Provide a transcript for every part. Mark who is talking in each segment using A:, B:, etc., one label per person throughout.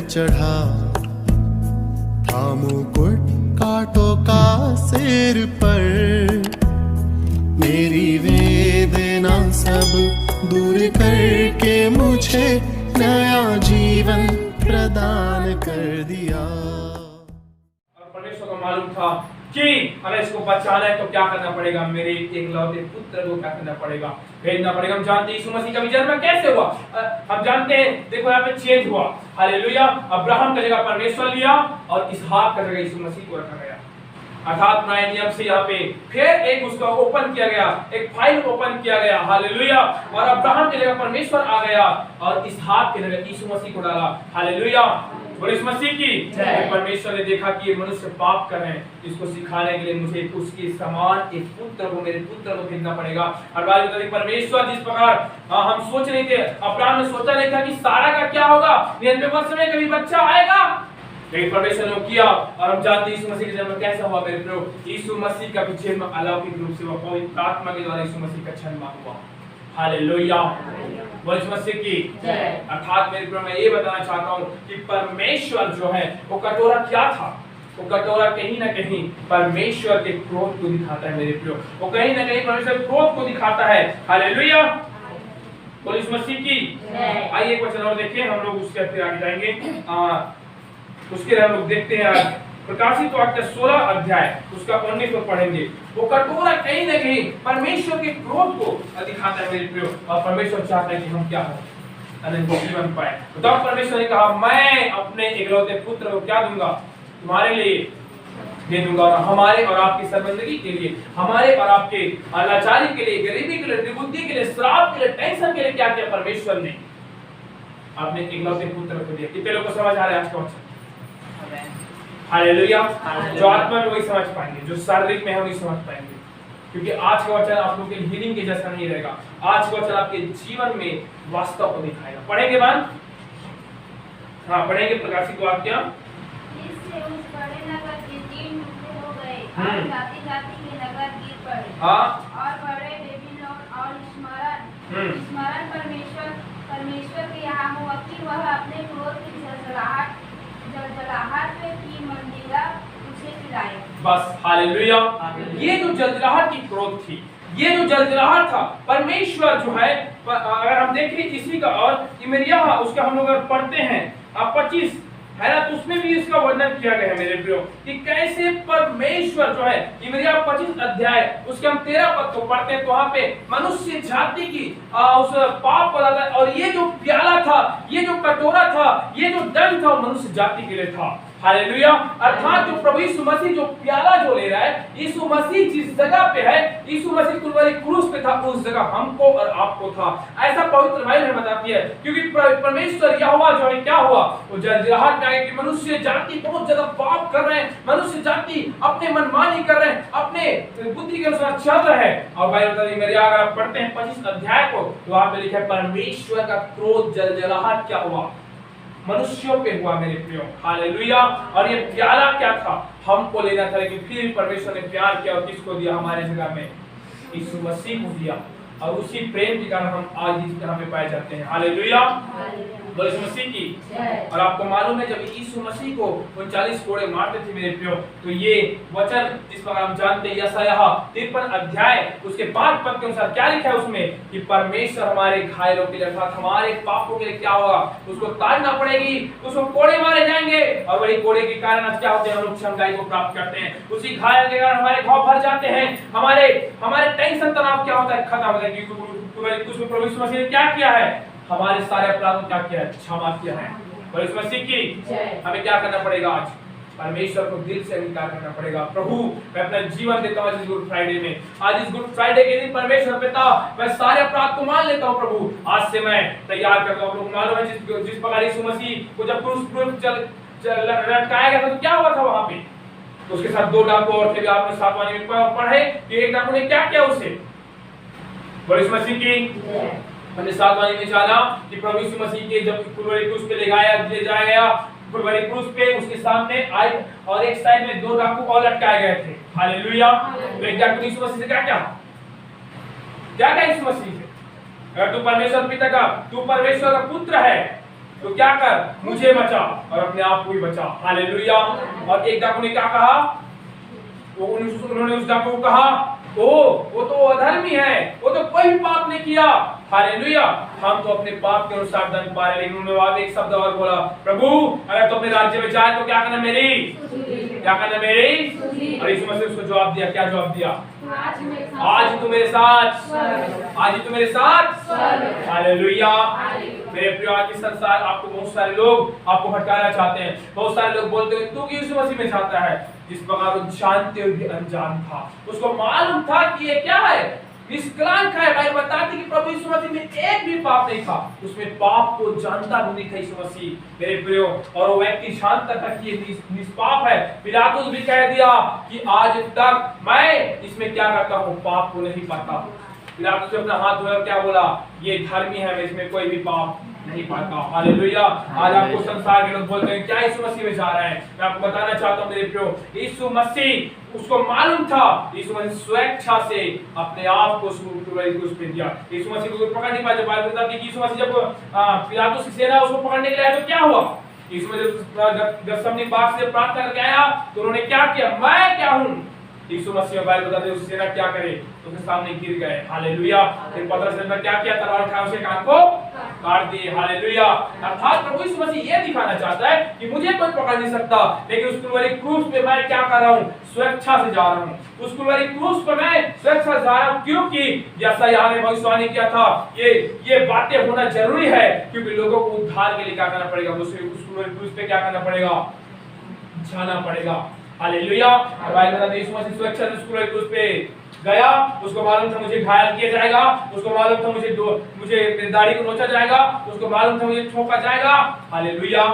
A: चढ़ा था मुकुट कांटों का सिर पर। मेरी वेदना सब दूर करके मुझे नया जीवन प्रदान कर दिया।
B: और परमेश्वर को मालूम था कि अगर इसको बचाना है तो क्या करना पड़ेगा, मेरे एकलौते पुत्र को क्या करना पड़ेगा, भेजना पड़ेगा। हम जानते हैं यीशु मसीह का भी जन्म कैसे हुआ, हम जानते हैं, देखो यहाँ पे चेंज हुआ। हालेलुया। अब्राहम का जगह परमेश्वर लिया और इसहाक का जगह यीशु मसीह को रखा गया। अर्थात नए नियम से यहाँ पे फिर एक उसका ओपन किया गया, एक फाइल ओपन किया गया। हालेलुया। और अब्राहम की जगह परमेश्वर आ गया और इसहाक की जगह यीशु मसीह को डाला। हालेलुया। और इस मसीह की परमेश्वर ने देखा कि ये मनुष्य पाप कर रहे हैं, इसको सिखाने के लिए मुझे उसके समान एक पुत्र को, मेरे पुत्र को भेजना पड़ेगा। और परमेश्वर जिस प्रकार हम सोच रहे थे, अब्राहम ने सोचा नहीं था कि सारा का क्या होगा, 99 वर्ष में कभी बच्चा आएगा, लेकिन परमेश्वर ने किया। और हम जानते हैं यीशु मसीह का जन्म कैसा हुआ मेरे प्रियो। यीशु मसीह का जन्म अलौकिक रूप से हुआ, पवित्र आत्मा के द्वारा यीशु मसीह का जन्म हुआ। हालेलुया। बोल यीशु मसीह की जय। अर्थात मेरे प्रियो मैं ये बताना चाहता हूँ कि परमेश्वर जो है वो कटोरा क्या था, वो कटोरा कहीं ना कहीं परमेश्वर के क्रोध को दिखाता है मेरे प्रियो। वो कहीं ना कहीं परमेश्वर के क्रोध को दिखाता है। हालेलुया। बोल यीशु मसीह की जय। आइए एक वचन और देखें, हम लोग उसके फिर आगे जाएंगे। उसके हम लोग देखते हैं प्रकाशित वाक्य 16 अध्याय उसका 19 को पढ़ेंगे। वो कटोरा कहीं ना कहीं परमेश्वर के क्रोध को दिखाता है मेरे प्रियो। और परमेश्वर चाहता है कि हम क्या हो, अनंत जीवन पाए। तो परमेश्वर ने कहा मैं अपने एकलौते पुत्र को क्या दूंगा, तुम्हारे लिए दे दूंगा। और हमारे और आपकी सर्वजिंदगी के लिए, हमारे और आपके लाचारी के लिए, गरीबी के लिए, निर्बुद्धि के लिए, श्राप के लिए, टेंशन के लिए क्या किया परमेश्वर ने, अपने एकलौते पुत्र को दिया। कितने लोग को समझ आ रहा है आज का वचन? हालेलुया। जो आत्मा में वही समझ पाएंगे, जो शारीरिक में है वही समझ पाएंगे, क्योंकि आज का वचन आप लोग के हीलिंग के जैसा नहीं रहेगा। आज का वचन आपके जीवन में वास्तव को दिखाएगा। पढ़ेंगे बात, हाँ पढ़ेंगे प्रकाशित वाक्य।
C: इससे उस बड़े नगर के 3 टुकड़े हो गए और जाति-जाति के नगर गिर पड़े।
B: हाँ। और
C: बड़े बेबीलोन और स्मरण परमेश्वर के यहाँ हुआ कि वह अपने क्रोध की जलजलाहट की मंदिरा उसे खिलाए। बस
B: हालेलुया। ये जो जलजलाहट की क्रोध थी, ये जो जलजलाहट था, परमेश्वर जो है, अगर हम देखें इसी का, और इमरिया उसका हम लोग अगर पढ़ते हैं 25 है ना, तो उसमें भी इसका वर्णन किया गया है मेरे प्रियो कि कैसे परमेश्वर जो है, इमरिया 25 अध्याय उसके हम 13 पद को पढ़ते हैं, तो वहां पे मनुष्य जाति की उस पाप को लाता है। और ये जो प्याला था, ये जो कटोरा था, ये जो दंड था, मनुष्य जाति के लिए था। हालेलुया। अर्थात जो प्रभु यीशु मसीह जो प्याला जो ले रहा है, यीशु मसीह जिस जगह पे है, यीशु मसीह कुलवरी क्रूस पे था, उस जगह हमको और आपको था। ऐसा पवित्र बाइबल हमें बताती है, क्योंकि परमेश्वर यहोवा जो है क्या हुआ, वो जलजलाहट में आया कि मनुष्य जाति बहुत ज्यादा पाप कर रहे हैं, मनुष्य जाति अपने मनमानी कर रहे हैं, अपने बुद्धि के अनुसार चल रहे हैं। और बाइबल बताती है, मेरे अगर आप पढ़ते हैं 25 अध्याय को, तो वहां पे लिखा है परमेश्वर का क्रोध जलजलाहट क्या हुआ, मनुष्यों पे हुआ मेरे प्रियो। हालेलुया। और ये प्याला क्या था, हमको लेना था, लेकिन फिर परमेश्वर ने प्यार किया और किसको दिया, हमारे जगह में यीशु मसीह को दिया। और उसी प्रेम के कारण हम आज इस तरह पे पाए जाते हैं। हालेलुया। बोले यीशु मसीह की। और आपको मालूम है जब यीशु मसीह को 39 कोड़े मारते थे मेरे प्रियो, तो ये वचन जिस पर हम जानते हैं यशायाह 53 अध्याय उसके 5 पद के अनुसार क्या लिखा है उसमें, कि परमेश्वर हमारे घायलों के लिए अर्थात हमारे पापों के लिए क्या होगा, उसको ताड़ना पड़ेगी, उसको कोड़े मारे जाएंगे। और वही कोड़े के कारण आज क्या होते हैं, हम लोग क्षमताई को प्राप्त करते हैं। उसी घायल के कारण हमारे घाव भर जाते हैं, हमारे टेंशन तनाव क्या होता है, खत्म होता है। क्योंकि प्रभु यीशु मसीह ने क्या किया है, हमारे सारे अपराधों को क्या किया है, क्षमा किया है। और इस मसीह की हमें क्या करना पड़ेगा, आज परमेश्वर को दिल से अंगीकार करना पड़ेगा। प्रभु मैं अपना जीवन देता हूँ इस गुड फ्राइडे में, आज इस गुड फ्राइडे के दिन परमेश्वर पिता मैं सारे अपराध को मान लेता हूँ। प्रभु आज से मैं तैयार करता हूँ। मालूम है जिस प्रकार यीशु मसीह को जब क्रूस पर लटकाया गया था तो क्या हुआ था वहां पे, तो उसके साथ 2 डाकू और थे। आपने 7वां नियम पढ़े कि एक डाकू ने क्या किया उसे, और इस मसीह की हमने 7वां नियम में जाना कि प्रभु यीशु मसीह के जब कुलवरी क्रूस पे ले जाया गया, कुलवरी क्रूस पे उसके सामने आए और एक साइड में 2 डाकू और लटकाए गए थे। हालेलुया। तो एक डाकू यीशु मसीह से क्या यीशु मसीह से, अगर तू परमेश्वर पिता का, तू परमेश्वर का पुत्र है, तो क्या कर, मुझे बचा और अपने आप को भी बचा। हालेलुया। और एक डाकू ने क्या कहा, उन्होंने उस डाकू को कहा, वो तो अधर्मी है, वो तो कोई पाप नहीं किया। हालेलुया। हम तो अपने पाप के अनुसार दंड पा रहे, लेकिन उन्होंने वहां एक शब्द और बोला, प्रभु अगर तो अपने राज्य में जाए तो क्या करना मेरी, क्या करना मेरी। और यीशु मसीह उसको जवाब दिया, क्या जवाब दिया, आज तू मेरे साथ, आज तू मेरे साथ। हालेलुया। मेरे प्रिय, आज के संसार आपको बहुत सारे लोग आपको भटकाना चाहते हैं। बहुत सारे लोग बोलते हैं तू यीशु मसीह में चाहता है। जिस प्रकार वो जानते हुए भी अनजान था, उसको मालूम था कि ये क्या है, निष्कलंक है। भाई बताती कि प्रभु यीशु मसीह में एक भी पाप नहीं था, उसमें पाप को जानता भी नहीं था यीशु मसीह। मेरे प्रियो, और वो व्यक्ति जानता था कि ये निष्पाप है। पिलातुस भी कह दिया कि आज तक मैं इसमें क्या करता हूँ, पाप को नहीं पाता। पिलातुस ने अपना हाथ धोया, क्या बोला, ये धर्मी है, मैं इसमें कोई भी पाप नहीं पाता। हालेलुया। आज आपको संसार के लोग बोलते हैं क्या यीशु मसीह में जा रहे हैं, मैं आपको बताना चाहता हूं मेरे प्रियो, यीशु मसीह, उसको मालूम था यीशु मसीह स्वेच्छा से अपने आप को क्रूस पे दिया। यीशु मसीह को पकड़ नहीं पाया। बाइबल बताती है कि यीशु मसीह जब पिलातुस की सेना उसको पकड़ने के लिए आया तो क्या हुआ, यीशु मसीह गethsemane बाग से प्रार्थना करके आया तो उन्होंने क्या किया, मैं क्या हूं। यीशु मसीह बाइबल बताते हैं उस सेना क्या करे, उसके सामने गिर गए। हालेलुया। फिर पतरस ने क्या किया, तलवार उठाया, उसके कान को काट दिए। हालेलुया। अर्थात प्रभु यीशु मसीह ये दिखाना चाहता है कि मुझे कोई पकड़ नहीं सकता, लेकिन उस कुलवरी क्रूस पे मैं क्या कर रहा हूं, स्वेच्छा से जा रहा हूं। उस कुलवरी क्रूस पे मैं स्वेच्छा से जा रहा हूं, क्योंकि जैसा यहां ने भविष्यवाणी किया था, ये बातें होना जरूरी है, क्योंकि लोगों को उद्धार के लिए क्या करना पड़ेगा, उस कुलवरी क्रूस पे क्या करना पड़ेगा, जाना पड़ेगा। हालेलुया। बाइबल बताती है यीशु मसीह स्वेच्छा से कुलवरी क्रूस पे गया। उसको मालूम था मुझे घायल किया जाएगा, उसको मालूम था मुझे दाढ़ी को नोचा जाएगा, उसको मालूम था मुझे ठोका जाएगा। हालेलुया।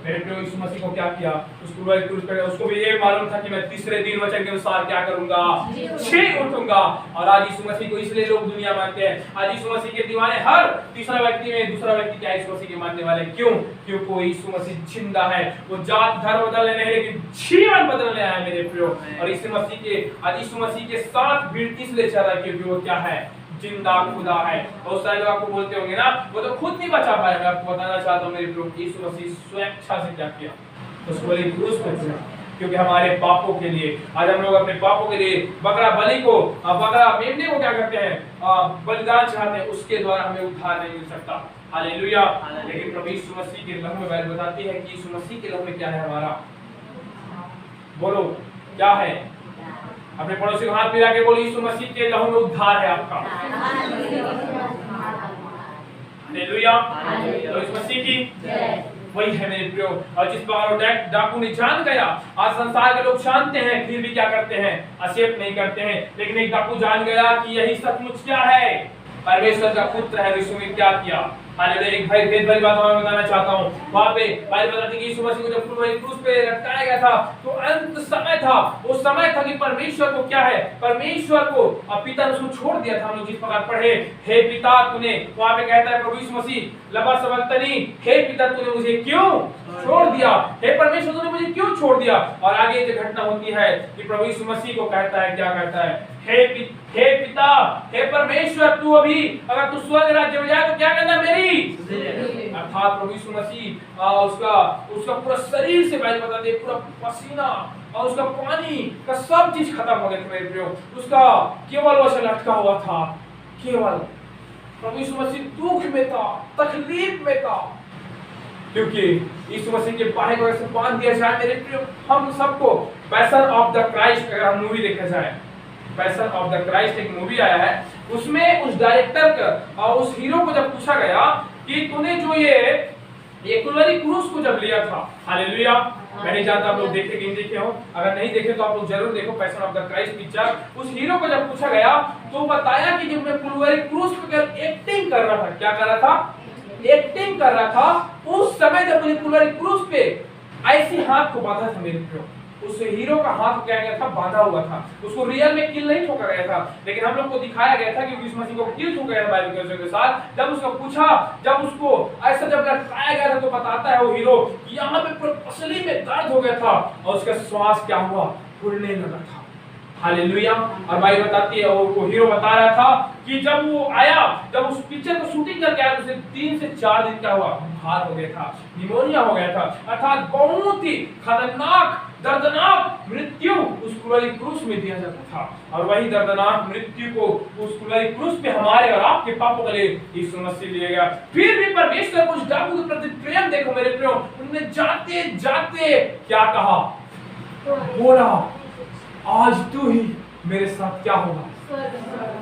B: मेरे प्रिय, यीशु मसीह को क्या किया, उसको भी ये मालूम था कि मैं तीसरे दिन वचन के अनुसार क्या करूंगा, जी उठूंगा। और आज यीशु मसीह को इसलिए लोग दुनिया मानते हैं। आज यीशु मसीह के दीवाने हर तीसरा व्यक्ति में दूसरा व्यक्ति क्या यीशु मसीह के मानने वाले, क्यों, क्योंकि यीशु मसीह जिंदा है। वो जात धर्म बदलने नहीं, लेकिन जीवन बदलने आया मेरे प्रिय। और यीशु मसीह के आज यीशु मसीह के साथ भीड़ इसलिए चल रहा है क्योंकि वो क्या है, जिंदा खुदा है। बहुत सारे लोग आपको बोलते होंगे ना, वो तो खुद नहीं बचा पाया। मैं आपको बताना चाहता हूँ मेरे प्रिय, यीशु मसीह स्वेच्छा से क्या किया, उसको क्रूस पर चढ़ा, क्योंकि हमारे पापों के लिए। आज हम लोग अपने पापों के लिए बकरा बलि को, बकरा मेमने को क्या करते हैं, बलिदान चढ़ाते हैं, उसके द्वारा हमें उद्धार नहीं मिल सकता। हालेलुया। लेकिन प्रभु यीशु मसीह के लहू में बाइबल बताती है कि यीशु मसीह के लहू में क्या है हमारा, बोलो क्या है। अपने पड़ोसी को हाथ मिला के बोलो, यीशु मसीह के लहू में उद्धार है आपका। हालेलुया। तो यीशु मसीह की वही है मेरे प्रियो। और जिस बार डाकू ने जान गया, आज संसार के लोग जानते हैं फिर भी क्या करते हैं, एक्सेप्ट नहीं करते हैं। लेकिन एक डाकू जान गया कि यही सचमुच क्या है, परमेश्वर का पुत्र है। यीशु ने क्या किया, हालेलुया। एक भाई भेद भरी बात मैं बताना चाहता हूँ। वहाँ पे बाइबल बताती है कि यीशु मसीह को जब क्रूस पे लटकाया गया था तो अंत समय था। वो समय था कि परमेश्वर को क्या है, परमेश्वर को पिता ने उसको छोड़ दिया था। हम लोग जिस प्रकार पढ़े, हे पिता तूने, वहाँ पे कहता है प्रभु यीशु मसीह लबा सबक्तनी, हे पिता तूने मुझे क्यों छोड़ दिया, हे परमेश्वर तूने मुझे क्यों छोड़ दिया। और आगे जो घटना होती है कि प्रभु यीशु मसीह को कहता है, क्या कहता है, हे पिता, हे परमेश्वर, तू अभी अगर तू स्वर्ग राज्य में जाए तो क्या करना मेरी। अर्थात प्रभु यीशु मसीह उसका पूरा शरीर से बाइबल बताते हैं, पूरा पसीना और उसका पानी का सब चीज खत्म हो गया था मेरे प्रियो। उसका केवल वचन लटका हुआ था, केवल प्रभु यीशु मसीह दुख में था, तकलीफ में था, क्योंकि यीशु मसीह के बाहें को ऐसे बांध दिया जाए मेरे प्रियो। हम सबको पैशन ऑफ द क्राइस्ट अगर हम मूवी देखा जाए, पैशन ऑफ द क्राइस्ट एक मूवी आया है, उसमें उस डायरेक्टर का और उस हीरो को जब पूछा गया कि तूने जो ये कुलवरी क्रूस को जब लिया था, हालेलुया। मैं नहीं जानता आप लोग देखे कि नहीं देखे हो, अगर नहीं देखे तो आप लोग जरूर देखो passion of the Christ picture. उस हीरो को जब पूछा गया तो बताया कि जब मैं कुलवरी क्रूस पर एक्टिंग कर रहा था, क्या कर रहा था, एक्टिंग कर रहा था, उस समय जब मुझे कुलवरी क्रूस पे ऐसी हाथ को बांधा था मेरे प्रियो, उस हीरो का हाथ क्या गया था, बांधा हुआ था। उसको रियल में किल नहीं ठोका गया था, लेकिन हम लोग को दिखाया गया था कि यीशु मसीह को किल ठोका गया बाइबल के साथ। जब उसको पूछा, जब उसको ऐसा जब लटकाया गया था तो बताता है वो हीरो कि यहाँ पे पूरा पसली में दर्द हो गया था और उसका श्वास क्या हुआ, फूलने लगा था। हालेलुया। और भाई बताती है, वो हीरो बता रहा था कि जब वो आया, जब उस पिक्चर को शूटिंग करके आया तो उसे 3 से 4 दिन का हुआ बुखार हो गया था, निमोनिया हो गया था, अर्थात बहुत ही खतरनाक दर्दनाक मृत्यु उस क्रूस क्रूस में दिया जाता था। और वही दर्दनाक मृत्यु को उस क्रूस पे हमारे और आपके पापों के लिए यीशु मसीह लिया गया। फिर भी परमेश्वर को उस डाकू के प्रति प्रेम देखो मेरे प्रियो, उन्होंने जाते जाते क्या कहा, बोला आज तू ही मेरे साथ क्या होगा।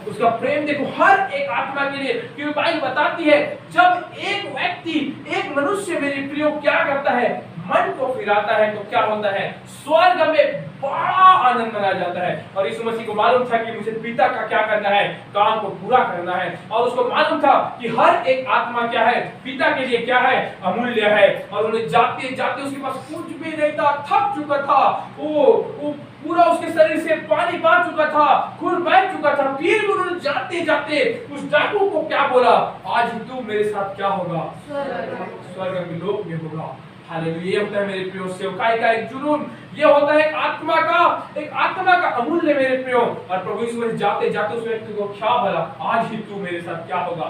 B: उसका प्रेम देखो हर एक आत्मा के लिए, क्योंकि बाइबल बताती है जब एक व्यक्ति, एक मनुष्य मेरे प्रियो क्या करता है, मन को फिराता है तो क्या होता है, स्वर्ग में बड़ा आनंद मनाया जाता है। और यीशु मसीह को मालूम था कि मुझे पिता का क्या करना है, काम को पूरा करना है। और उसको मालूम था कि हर एक आत्मा क्या है, पिता के लिए क्या है, अमूल्य है। और उन्हें जाते जाते उसके पास कुछ भी नहीं था, थक चुका था, वो पूरा उसके शरीर से पानी बह चुका था, खून बह चुका था। फिर भी उन्होंने जाते जाते उस डाकू को क्या बोला, आज तू मेरे साथ क्या होगा, स्वर्ग के लोक में होगा। हालेलुया। ये होता है मेरे प्रियो सेवकाई का एक जुनून, ये होता है एक आत्मा का अमूल्य मेरे प्रियो। और प्रभु यीशु मसीह जाते जाते उस व्यक्ति को क्या बोला, आज ही तू मेरे साथ क्या होगा,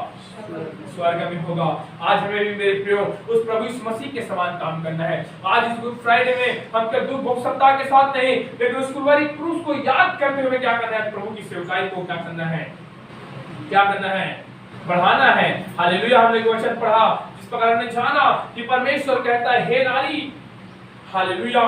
B: स्वर्ग में होगा। आज हमें भी मेरे प्रियो उस प्रभु यीशु मसीह के समान काम करना है। आज इस गुड फ्राइडे में हम केवल दुख भोग सप्ताह के साथ नहीं, लेकिन उस कुर्बानी क्रूस को याद करते हुए क्या करना है, प्रभु की सेवकाई को क्या करना है, बढ़ाना है। हालेलुया। हमने एक वचन पढ़ा जिस प्रकार हमने जाना कि परमेश्वर कहता है हे नारी, हालेलुया।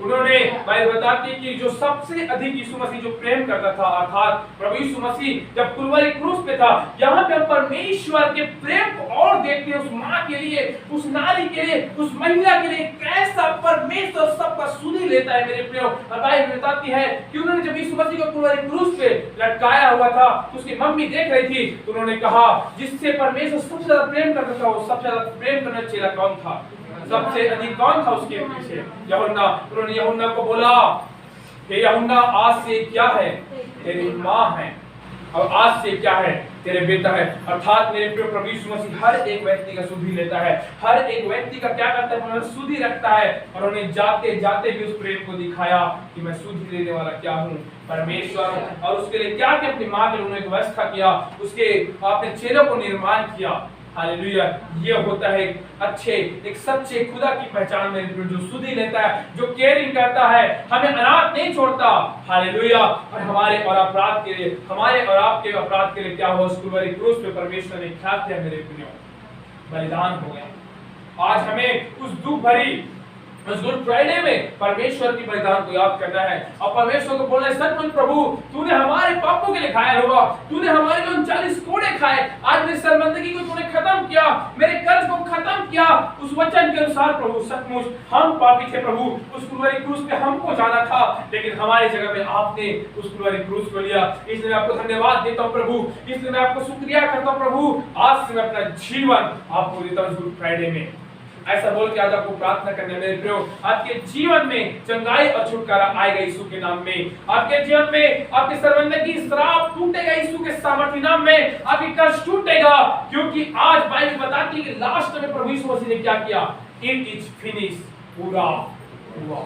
B: उन्होंने बाइबल बताती है कि जो सबसे अधिक यीशु मसीह जो प्रेम करता था, अर्थात प्रभु यीशु मसीह जब कुल्वरी क्रूस पे था, यहाँ पे हम परमेश्वर के प्रेम को और देखते हैं उस माँ के लिए, उस नारी के लिए, उस महिला के लिए, कैसा परमेश्वर सबका सुधी लेता है मेरे प्रियो। और बाइबल बताती है कि उन्होंने जब यीशु मसीह को कुल्वरी क्रूस पे लटकाया हुआ था तो उसकी मम्मी देख रही थी, तो उन्होंने कहा जिससे परमेश्वर सबसे ज्यादा प्रेम करता था, वो सबसे ज्यादा प्रेम करने चेहरा कौन था, सबसे अधिक कौन था उसके पीछे, यूहन्ना। उन्होंने यूहन्ना को बोला हे यूहन्ना, आज से क्या है, तेरी माँ है, और आज से क्या है, तेरे बेटा है। अर्थात मेरे प्रिय प्रभु यीशु मसीह हर एक व्यक्ति का सुधि लेता है, हर एक व्यक्ति का क्या करता है, सुधि रखता है। और उन्हें जाते जाते भी उस प्रेम को दिखाया कि मैं सुधि लेने वाला क्या हूँ, परमेश्वर। और उसके लिए क्या कि अपनी माँ के उन्होंने व्यवस्था किया, उसके अपने चेलों को निर्माण किया। हालेलुया। ये होता है अच्छे, एक सच्चे खुदा की पहचान में, जो सुधि लेता है, जो केयरिंग करता है, हमें अनाथ नहीं छोड़ता। हालेलुया। और हमारे और अपराध के लिए, हमारे और आपके अपराध के लिए क्या हुआ, कुल्वरी क्रूस पे परमेश्वर ने क्या किया मेरे प्रियो, बलिदान हो गया। आज हमें उस दुख भरी उस गुड फ्राइडे में परमेश्वर की बलिदान को याद करना है और परमेश्वर को बोलना है, सचमुच प्रभु तूने हमारे पापों के लिए घायल हुआ, तूने हमारे 39 कोड़े खाए, आज मेरी शर्मिंदगी को तूने खत्म किया, मेरे कर्ज को खत्म किया। उस वचन के अनुसार प्रभु सचमुच हम पापी थे प्रभु, उस कुल्वरी क्रूस पे हमको जाना था, लेकिन हमारी जगह में आपने उस कुल्वरी क्रूस को लिया। इसलिए मैं आपको धन्यवाद देता हूँ प्रभु, इसलिए मैं आपको शुक्रिया करता हूँ प्रभु। आज से मैं अपना जीवन आपको देता हूँ गुड फ्राइडे में। ऐसा बोल के आज आपको प्रार्थना करने मेरे प्रियो, आपके जीवन में चंगाई और छुटकारा आएगा यीशु के नाम में। आपके जीवन में आपके शर्मिंदगी श्राप टूटेगा यीशु के सामर्थ्य नाम में, आपकी कष्ट टूटेगा, क्योंकि आज बाइबल बताती है कि लास्ट में प्रभु यीशु मसीह ने क्या किया, इट इज फिनिश, पूरा हुआ।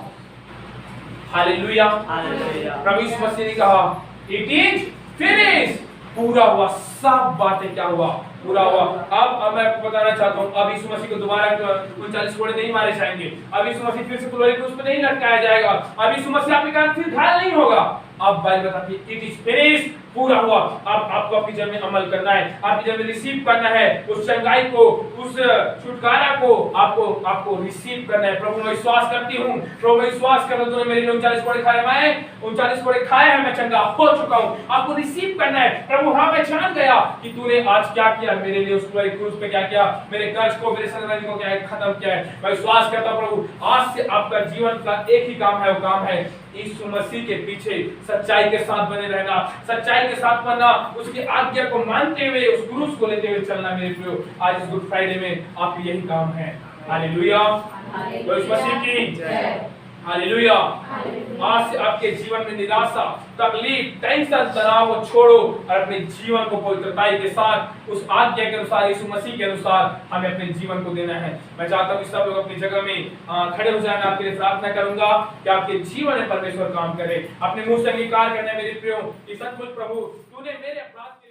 B: हालेलुया। प्रभु यीशु मसीह ने कहा इट इज फिनिश, पूरा हुआ, सब बातें क्या हुआ, पूरा हुआ। अब मैं आपको बताना चाहता हूँ, अब यीशु मसीह को दोबारा 39 कोड़े नहीं मारे जाएंगे, अब यीशु मसीह फिर से कुल्वरी क्रूस पे नहीं लटकाया जाएगा, अब यीशु मसीह आपके कारण फिर घायल नहीं होगा। अब बाइबल बताती है इट इज फिनिश, पूरा हुआ। अब आपको अपनी जीवन में अमल करना है, आपकी जीवन में रिसीव करना है उस चंगाई को, उस छुटकारा को आपको रिसीव करना है। प्रभु मैं विश्वास करती हूँ, प्रभु मैं विश्वास करता हूँ, तूने मेरे 39 कोड़े खाए, मैं 39 कोड़े खाए हैं, मैं चंगा हो चुका हूँ। आपको रिसीव करना है। प्रभु हाँ मैं जान गया कि तूने आज क्या किया मेरे लिए, उस क्रूस पे क्या किया, मेरे कर्ज को, मेरे शर्मिंदगी को क्या है, खत्म किया है। मैं विश्वास करता हूँ प्रभु आज से आपका जीवन का एक ही काम है, वो काम है यीशु मसीह के पीछे सच्चाई के साथ बने रहना, सच्चाई के साथ बनना, उसकी आज्ञा को मानते हुए उस क्रूस को लेते हुए चलना मेरे प्रियो। आज इस गुड फ्राइडे में आपकी यही काम है। हालेलुया। तो इस मसीह की जय। हालेलुया। आज से आपके जीवन में निराशा, तकलीफ, टेंशन, तनाव को छोड़ो और अपने जीवन को पवित्रताई के साथ उस आज्ञा के अनुसार, यीशु मसीह के अनुसार हमें अपने जीवन को देना है। मैं चाहता हूँ कि सब लोग अपनी जगह में खड़े हो जाए। मैं आपके लिए प्रार्थना करूंगा कि आपके जीवन में परमेश्वर काम करे। अपने मुंह से अंगीकार करना मेरे प्रियो कि सचमुच प्रभु तूने मेरे अपराध